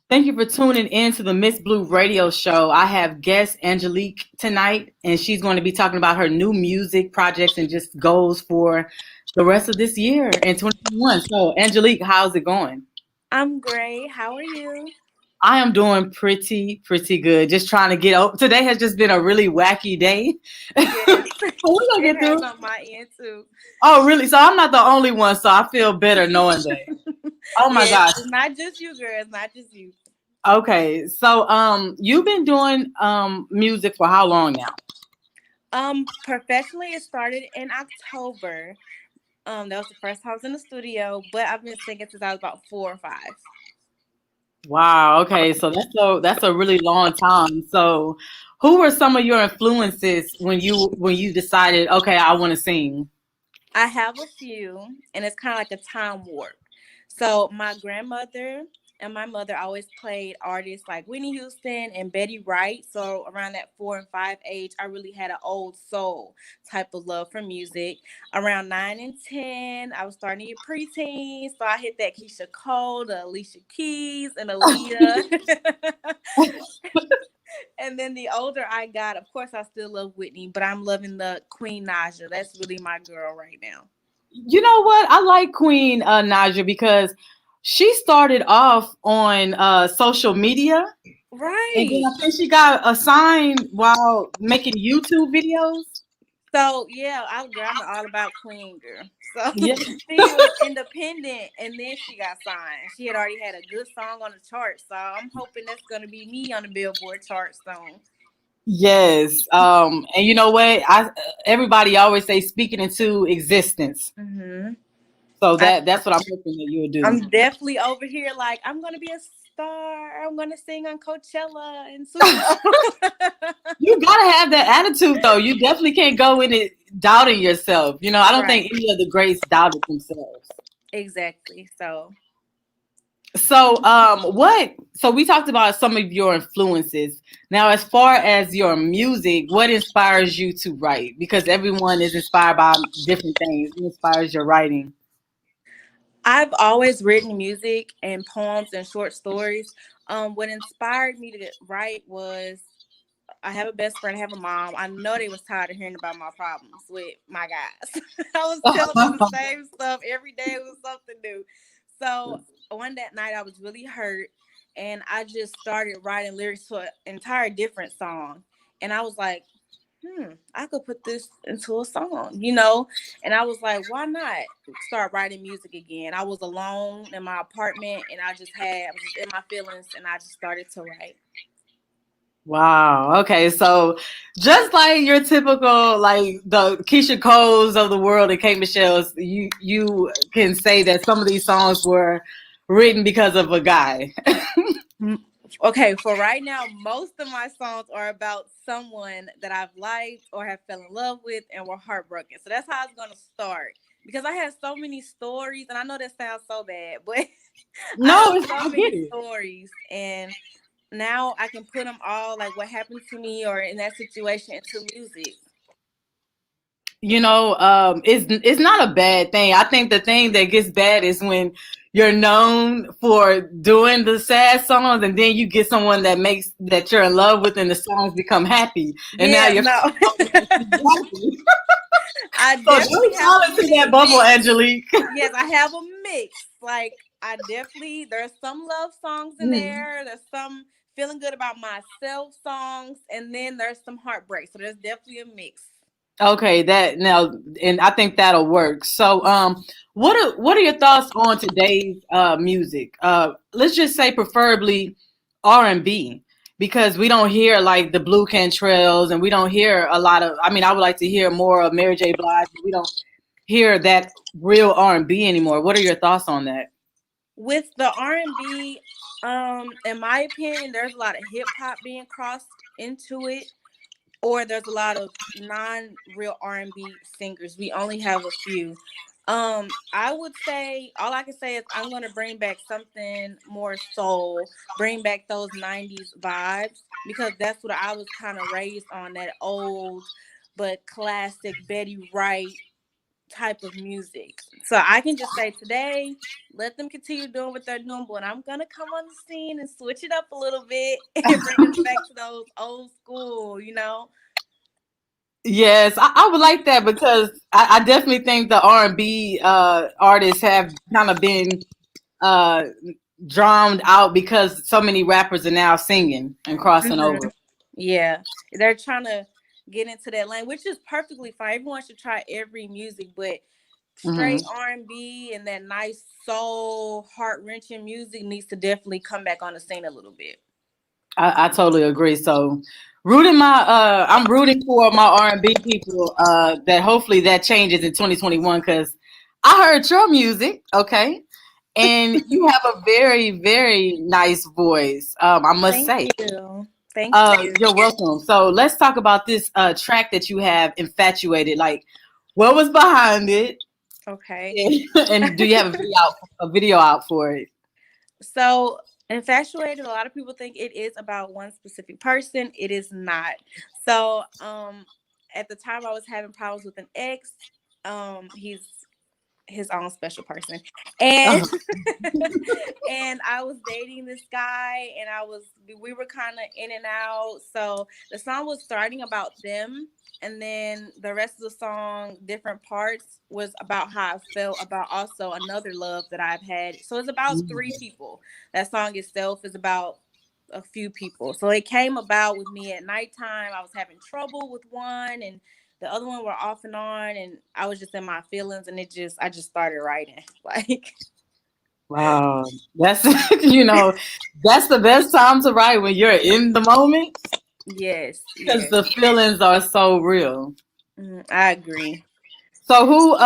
Thank you for tuning in to the Miss Blue Radio Show. I have guest Angelique tonight, and she's going to be talking about her new music projects and just goals for the rest of this year in 2021. So, Angelique, how's it going? I'm great. How are you? I am doing pretty good. Just trying to get over. Today has just been a really wacky day. Yes, We're gonna it get has through. on my end too. Oh, really? So I'm not the only one. So I feel better knowing that. Oh my Yes, gosh. it's not just you, girl. It's not just you. Okay. So you've been doing music for how long now? Professionally, it started in October. That was the first time I was in the studio, but I've been singing since I was about 4 or 5. Wow. Okay. So that's a really long time. So, who were some of your influences when you decided, okay, I want to sing? I have a few, and it's kind of like a time warp. So my grandmother and my mother always played artists like Whitney Houston and Betty Wright. So around that 4 and 5 age, I really had an old soul type of love for music. Around 9 and 10, I was starting to get preteen, so I hit that Keisha Cole, the Alicia Keys, and Aaliyah. And then the older I got, of course, I still love Whitney, but I'm loving the Queen Naja. That's really my girl right now. You know what? I like Queen Naja because she started off on social media, and then Right. I think she got assigned while making YouTube videos. So yeah, I'm all about Queen girl. So Yeah. she was independent and then she got signed. She had already had a good song on the chart. So I'm hoping that's gonna be me on the Billboard chart soon. Yes. And you know what? I everybody always say speaking into existence. hmm So I, that's what I'm hoping that you'll do. I'm definitely over here like I'm gonna be a star. I'm gonna sing on Coachella and Super Bowl. You gotta have that attitude though. You definitely can't go in it doubting yourself. I don't Right. think any of the greats doubted themselves. Exactly. So So so we talked about some of your influences. Now, as far as your music, what inspires you to write? Because everyone is inspired by different things. What inspires your writing? I've always written music and poems and short stories. What inspired me to write was I have a best friend, I have a mom. I know they was tired of hearing about my problems with my guys. I was telling them the same stuff every day. It was something new. So one that night I was really hurt and I just started writing lyrics to an entire different song. And I was like, I could put this into a song. And I was like, why not start writing music again? I was alone in my apartment and I was just in my feelings and I just started to write. Wow. Okay. So just like your typical, like the Keisha Coles of the world and Kate Michelle's, you can say that some of these songs were written because of a guy. Mm, Okay, for right now, most of my songs are about someone that I've liked or have fell in love with and were heartbroken. So that's how it's gonna start. Because I have so many stories, and I know that sounds so bad, but I No, have so I get many it. stories, and now I can put them all, like what happened to me or in that situation, into music. It's not a bad thing. I think the thing that gets bad is when you're known for doing the sad songs and then you get someone that makes that you're in love with and the songs become happy and now Yeah, you're no, happy. I So definitely don't have fall a into that mix. bubble, Angelique. Yes, I have a mix. Like there's some love songs in there. There's some feeling good about myself songs, and then there's some heartbreak. So there's definitely a mix. Okay, that now, and I think that'll work. So, what are your thoughts on today's music? Let's just say preferably R&B, because we don't hear like the Blue Cantrells, and we don't hear a lot of. I mean, I would like to hear more of Mary J. Blige, but we don't hear that real R&B anymore. What are your thoughts on that? With the R&B, in my opinion, there's a lot of hip hop being crossed into it, or there's a lot of non-real R&B singers. We only have a few. I would say all I can say is I'm gonna bring back something more soul, bring back those '90s vibes because that's what I was kind of raised on, that old but classic Betty Wright, type of music. So I can just say today, let them continue doing what they're doing, but I'm gonna come on the scene and switch it up a little bit and bring us back to those old school, you know. Yes, I would like that because I definitely think the R&B artists have kind of been uh, drowned out because so many rappers are now singing and crossing Mm-hmm. over. Yeah, they're trying to get into that lane, which is perfectly fine. Everyone should try every music, but Hmm. straight R&B and that nice soul, heart wrenching music needs to definitely come back on the scene a little bit. I totally agree. So, I'm rooting for my R&B people that hopefully that changes in 2021 because I heard your music, okay, and you have a very very nice voice. I must Thank say. you. Thank you. You're welcome. So let's talk about this track that you have, "Infatuated." Like, what was behind it, Okay. and do you have a video out for it? So, infatuated, a lot of people think it is about one specific person. It is not. So, at the time I was having problems with an ex. He's his own special person, and Uh-huh. and I was dating this guy, and we were kind of in and out. So the song was starting about them, and then the rest of the song, different parts, was about how I felt about also another love that I've had. So it's about three people. That song itself is about a few people. So it came about with me at nighttime. I was having trouble with one, and the other one were off and on, and I was just in my feelings, and I just started writing. Like, Wow, that's that's the best time to write when you're in the moment yes, because yes. the feelings are so real. I agree. So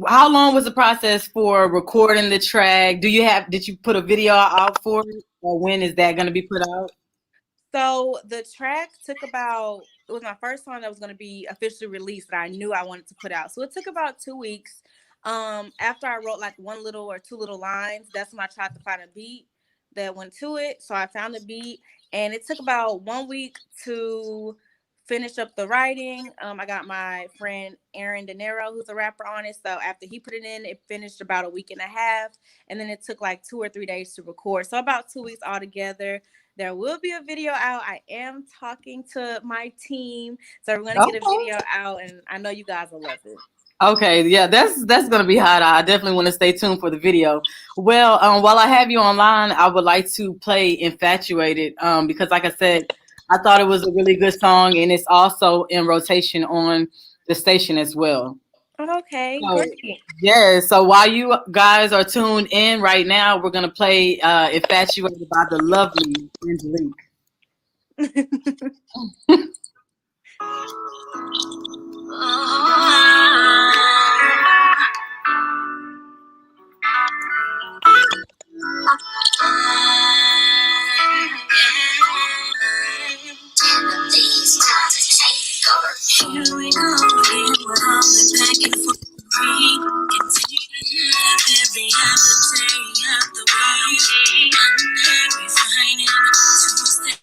how long was the process for recording the track? Did you put a video out for it, or when is that going to be put out? So the track took about, it was my first song that was going to be officially released that I knew I wanted to put out. So it took about 2 weeks. After I wrote like one little or two little lines, that's when I tried to find a beat that went to it. So I found a beat, and it took about 1 week to finish up the writing. I got my friend Aaron De Niro, who's a rapper, on it. So after he put it in, it finished about a week and a half, and then it took like 2 or 3 days to record. So about 2 weeks altogether. There will be a video out. I am talking to my team, so we're gonna get a video out, and I know you guys will love it. Okay, yeah, that's gonna be hot. I definitely want to stay tuned for the video. Well, while I have you online, I would like to play "Infatuated" because, like I said, I thought it was a really good song, and it's also in rotation on the station as well. Okay, So, great. yeah, so while you guys are tuned in right now, we're gonna play "Infatuated" by the lovely Angelique. These times take over. Here we go again, we're all back and forth. Every other day of the week, I'm refining to stay.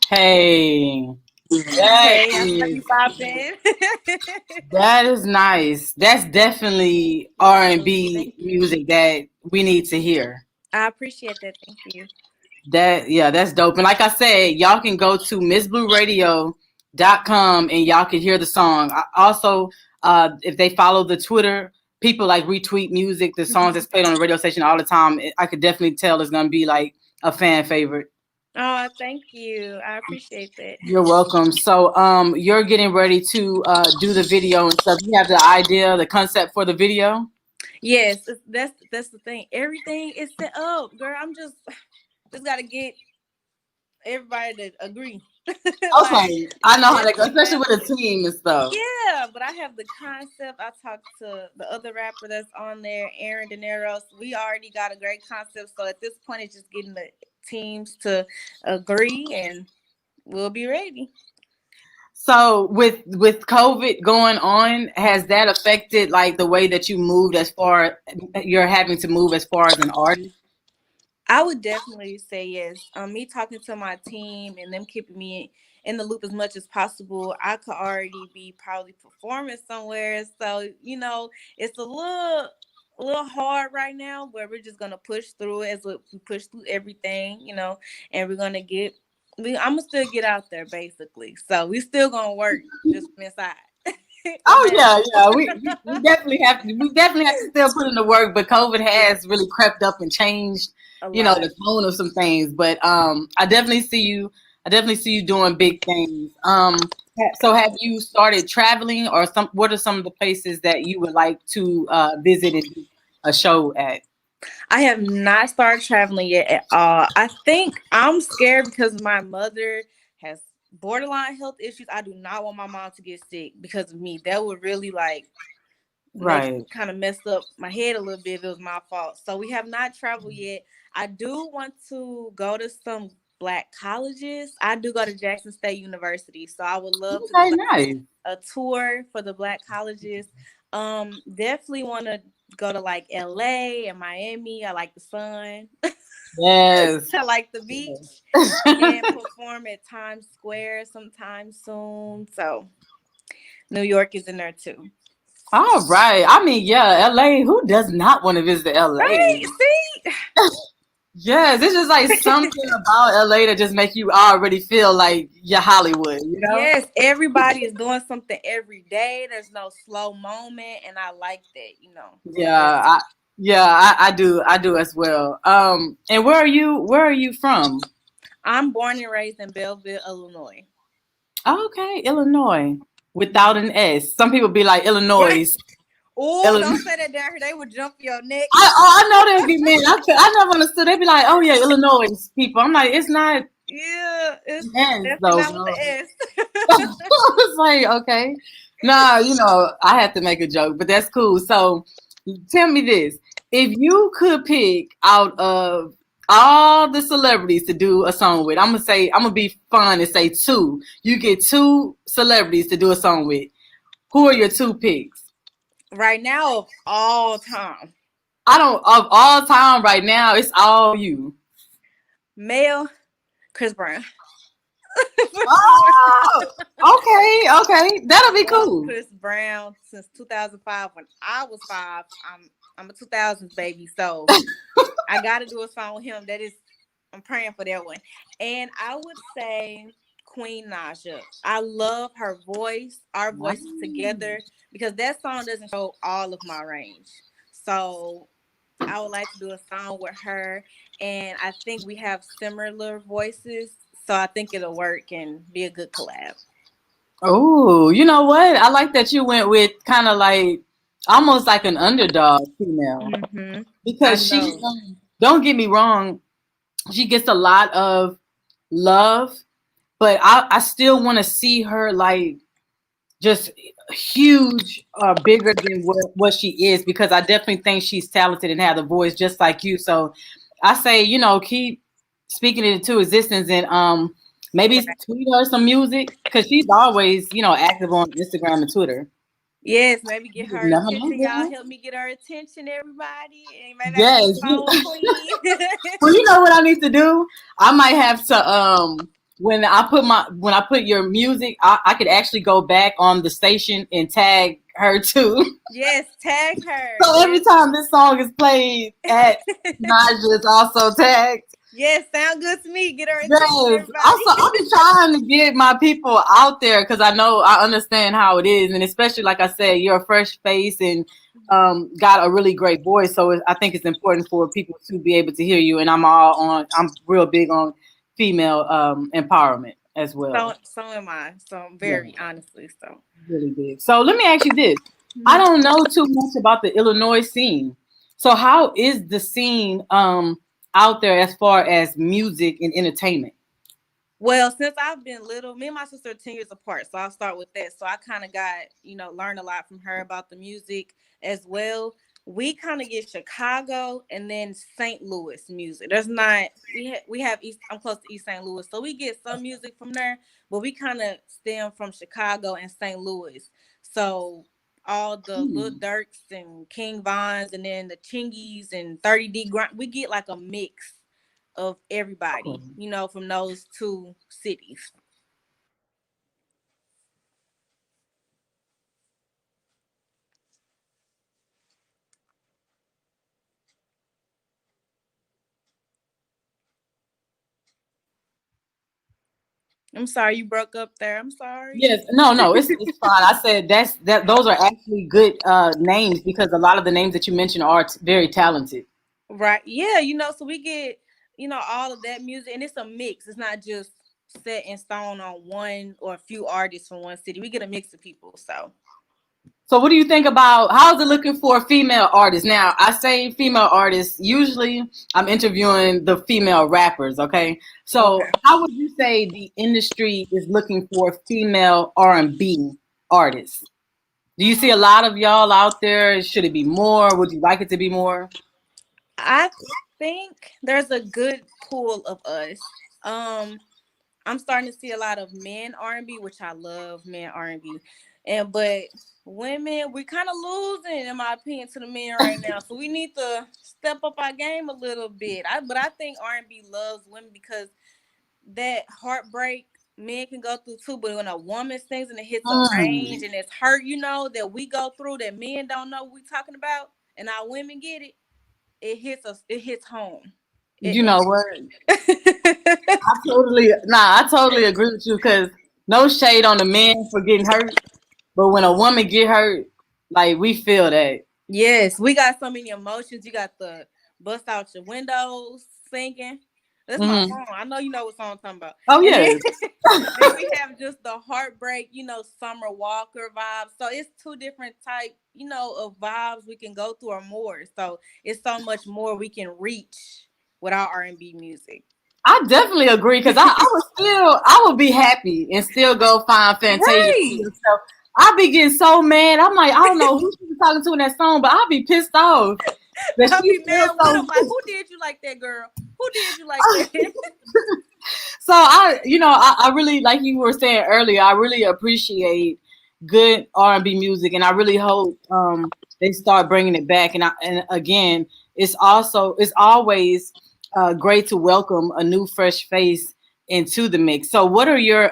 Hey, that Hey, I saw is you popping. that is nice. That's definitely R and Thank B you. music that we need to hear. I appreciate that. Thank you. That yeah, that's dope. And like I said, y'all can go to missblueradio.com and y'all can hear the song. Also, if they follow the Twitter, people like retweet music, the songs that's played on the radio station all the time. I could definitely tell it's gonna be like a fan favorite. Oh, thank you. I appreciate that. You're welcome. So you're getting ready to do the video and stuff. You have the idea, the concept for the video? Yes, that's the thing. Everything is set up, girl. I'm just gotta get everybody to agree. Like, Okay. I know how they go, definitely especially have with a team and stuff. yeah, but I have the concept. I talked to the other rapper that's on there, Aaron De Niro. We already got a great concept. So at this point, it's just getting the teams to agree, and we'll be ready. So with COVID going on, has that affected like the way that you moved as far you're having to move as far as an artist? I would definitely say yes. Me talking to my team and them keeping me in the loop as much as possible, I could already be probably performing somewhere. So it's a little hard right now, where we're just gonna push through it as we push through everything, and we're gonna I'm gonna still get out there basically. So we still gonna work just from inside. No Oh matter yeah, yeah. We definitely have to still put in the work, but COVID has really crept up and changed, a lot. the tone of some things. But I definitely see you doing big things. So have you started traveling or what are some of the places that you would like to visit and do a show at? I have not started traveling yet at all. I think I'm scared because my mother has borderline health issues. I do not want my mom to get sick because of me. That would really like make Right. kind of mess up my head a little bit if it was my fault. So we have not traveled yet. I do want to go to some Black colleges. I do go to Jackson State University, so I would love to do Okay, like nice. a tour for the Black colleges. Definitely want to go to like LA and Miami. I like the sun. Yes. I like the beach, and perform at Times Square sometime soon. So New York is in there too. All right. I mean, yeah, LA. Who does not want to visit LA? Right? See? Yes, it's just like something about LA that just make you already feel like you're Hollywood, you know? Yes, everybody is doing something every day. There's no slow moment, and I like that. Yeah, That's I do as well. And where are you from? I'm born and raised in Belleville, Illinois. Okay, Illinois without an S. Some people be like Right. Illinois. Oh, Illinois. don't say that down here. They would jump your neck. I know they'd be mad. I never understood. They'd be like, "Oh yeah, Illinois people." I'm like, it's not Yeah, it's S definitely though, not with bro. the S. It's like, okay. Nah, I had to make a joke, but that's cool. So tell me this. If you could pick out of all the celebrities to do a song with, I'm gonna be fun and say two. You get two celebrities to do a song with. Who are your two picks? Right now, of all time, I don't of all time right now, it's all you. male Chris Brown. Oh, okay. That'll be Love cool. Chris Brown since 2005. When I was 5, I'm a 2000s baby, so I got to do a song with him. I'm praying for that one. And I would say Queen Naja. I love her voice, our voices together, because that song doesn't show all of my range. So I would like to do a song with her, and I think we have similar voices, so I think it'll work and be a good collab. Oh, you know what? I like that you went with kind of like almost like an underdog female I because know. don't get me wrong, she gets a lot of love, but I still want to see her like just huge or bigger than what she is because I definitely think she's talented and have the voice just like you. So I say, keep speaking it into existence and maybe Right. tweet her some music because she's always, active on Instagram and Twitter. Yes, maybe get You her never know, attention. Y'all girl. help me get her attention, everybody. And maybe I can get Yes. a song with Queen. Well, you know what I need to do? I might have to when I put your music, I could actually go back on the station and tag her too. Yes, tag her. So every Yes. time this song is played at Naja is also tagged. Yes, sound good to me. Get her attention, Yes. everybody. Also, I'm trying to get my people out there because I understand how it is, and especially like I said, you're a fresh face and got a really great voice. So I think it's important for people to be able to hear you. And I'm real big on female empowerment as well. So am I. So Yeah, very honestly. So really big. So let me ask you this: I Mhm. don't know too much about the Illinois scene. So how is the scene out there as far as music and entertainment? Well, since I've been little, me and my sister are 10 years apart. So I'll start with that. So I kind of got, learned a lot from her about the music as well. We kind of get Chicago and then St. Louis music. There's not we have East. I'm close to East St. Louis, so we get some music from there. But we kind of stem from Chicago and St. Louis. So all the Lil Hmm. Durks and King Vons and then the Chingies and 30D grind. We get like a mix of everybody, Okay. from those two cities. I'm sorry you broke up there. I'm sorry. Yes, no, it's fine. I said that those are actually good names because a lot of the names that you mentioned are very talented. Right. Yeah, so we get, all of that music and it's a mix. It's not just set in stone on one or a few artists from one city. We get a mix of people. So So, what do you think about how's it looking for female artists? Now, I say female artists. Usually, I'm interviewing the female rappers. Okay, so okay. how would you say the industry is looking for female R&B artists? Do you see a lot of y'all out there? Should it be more? Would you like it to be more? I think there's a good pool of us. I'm starting to see a lot of men R&B, which I love men R&B, but women we kind of losing, in my opinion, to the men right now. So we need to step up our game a little bit. But I think R&B loves women because that heartbreak men can go through too. But when a woman sings and it hits a range Mm. and it's hurt, that we go through that men don't know what we talking about, and our women get it. It hits us. It hits home. You know what? It, I totally agree with you because no shade on the men for getting hurt, but when a woman get hurt, like we feel that. Yes, we got so many emotions. You got the bust out your windows singing. That's my Hmm. song. I know you know what song I'm talking about. Oh And then, yes. then we have just the heartbreak, Summer Walker vibes. So it's two different type, of vibes we can go through or more. So it's so much more we can reach with our R&B music. I definitely agree because I would be happy and still go find Fantasia Right. so I be getting so mad. I'm like, I don't know who she was talking to in that song, but I'll be pissed off that I'll she be feels mad with so them. Like, who did you like that girl? Who did you like that? so I really like you were saying earlier, I really appreciate good R&B music and I really hope they start bringing it back and again it's always great to welcome a new fresh face into the mix. So what are your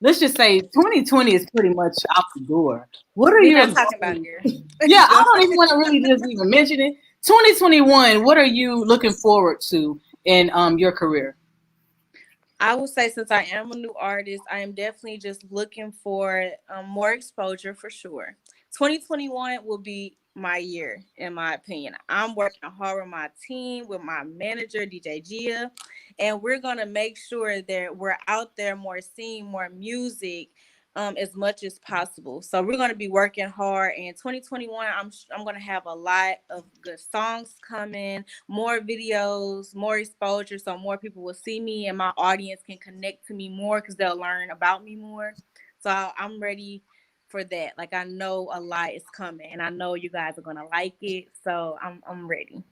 let's just say 2020 is pretty much out the door. What are We're your not talking about it, girl. yeah, I don't even want to really just even mention it. 2021, what are you looking forward to in your career? I would say since I am a new artist, I am definitely just looking for more exposure for sure. 2021 will be my year, in my opinion. I'm working hard with my team, with my manager, DJ Gia, and we're going to make sure that we're out there more, seeing more music as much as possible. So we're going to be working hard. In 2021, I'm going to have a lot of good songs coming, more videos, more exposure, so more people will see me and my audience can connect to me more because they'll learn about me more. So I'm ready for that. Like I know a lot is coming, and I know you guys are gonna like it. So I'm ready.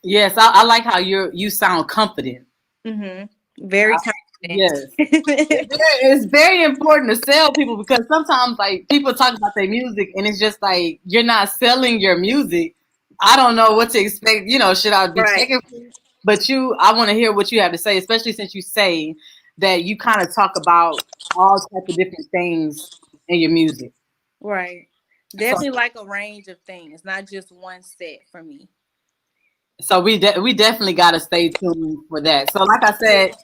Yes, I like how you sound confident. Mm-hmm. Very confident. Yes. It's very important to sell people because sometimes like people talk about their music and it's just like you're not selling your music. I don't know what to expect. Should I be Right. checking? But I want to hear what you have to say, especially since you say that you kind of talk about all type of different things in your music. Right. So, Definitely like a range of things, not just one set for me. so we definitely got to stay tuned for that. So, like I said,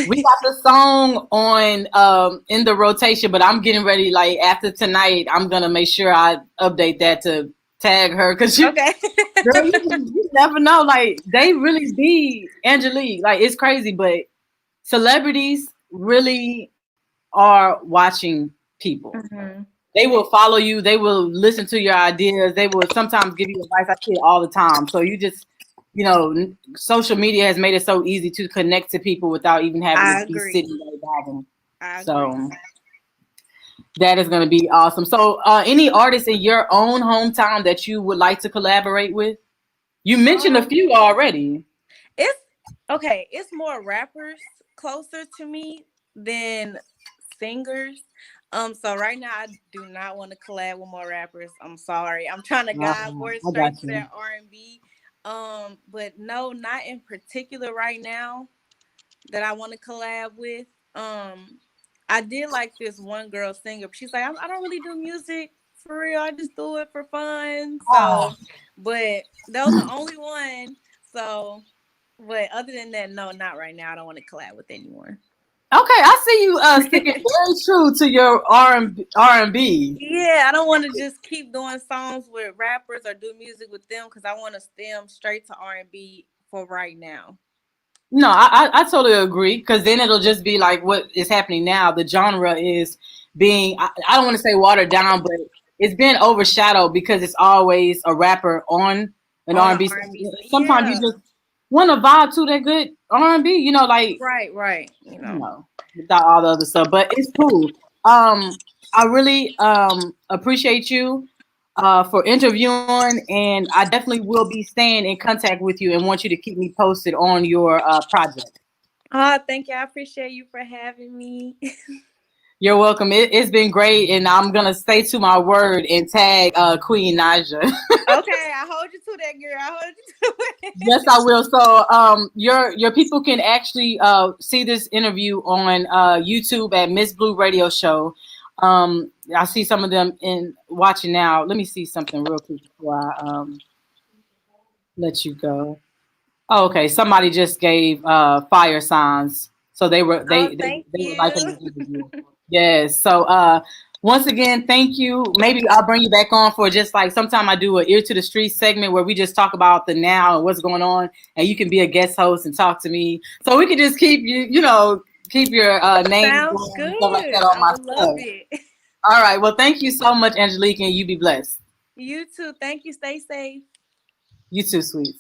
we got the song on in the rotation, but I'm getting ready. Like after tonight, I'm gonna make sure I update that to tag her because Okay. girl, you never know. Like they really be Angelique. Like it's crazy, but celebrities really are watching people. Mm-hmm. They will follow you. They will listen to your ideas. They will sometimes give you advice. I see it all the time. So you just, social media has made it so easy to connect to people without even having I to be agree. sitting right by them. I agree. So that is going to be awesome. So any artists in your own hometown that you would like to collaborate with? You mentioned a few already. It's okay. It's more rappers closer to me than singers. So right now I do not want to collab with more rappers. I'm sorry. I'm trying to guide more I straight got to you. that R&B. But no, not in particular right now that I want to collab with. I did like this one girl singer. She's like, I don't really do music for real. I just do it for fun. So, but that was the only one. So, but other than that, no, not right now. I don't want to collab with anyone. Okay, I see you sticking very true to your R&B. Yeah, I don't want to just keep doing songs with rappers or do music with them because I want to stem straight to R&B for right now. No, I totally agree because then it'll just be like what is happening now. The genre is being, I don't want to say watered down, but it's been overshadowed because it's always a rapper on an On R&B. the R&B side. Sometimes you Yeah. just want to vibe to that good R&B, like Right. without all the other stuff. But it's cool. I really appreciate you for interviewing, and I definitely will be staying in contact with you and want you to keep me posted on your project. Oh, thank you. I appreciate you for having me. You're welcome. It's been great, and I'm gonna stay to my word and tag Queen Naija. Okay, I hold you to that, girl. I hold you to it. Yes, I will. So, your people can actually see this interview on YouTube at Miss Blue Radio Show. I see some of them in watching now. Let me see something real quick before I let you go. Oh, okay. Somebody just gave fire signs, so they were Oh, they thank were you. liking the interview. Yes. So once again, thank you. Maybe I'll bring you back on for just like sometime I do an ear to the street segment where we just talk about the now and what's going on, and you can be a guest host and talk to me. So we can just keep keep your name Sounds and stuff like that good. on I my would love stuff. it. All right. Well, thank you so much, Angelique, and you be blessed. You too. Thank you. Stay safe. You too, sweet.